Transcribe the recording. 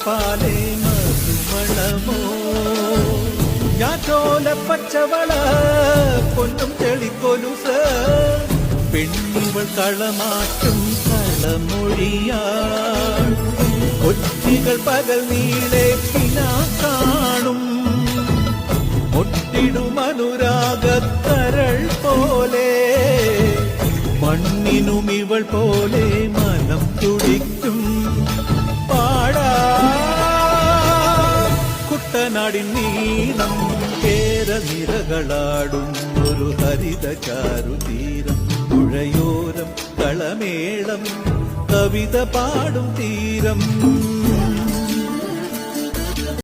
പാലേ മധുമണമോ ഞാറ്റോല പച്ചവള പൊന്നും തെളിക്കൊലുസ് പെണ്ണിവൾ കളമാറ്റും കളമൊഴിയാ കൊച്ചികൾ പകൽ നീളെ പിന്നാ കാണും ഒട്ടിടും അനുരാഗക്കരൾ പോലെ മണ്ണിനും ഇവൾ പോലെ മനം തുടിക്കും പാടാ കുട്ടനാടിൻ നീളം കേര നിരകളാടും ഒരു ഹരിത ചാരുതീരം പുഴയോരം കളമേളം കവിത പാടും തീരം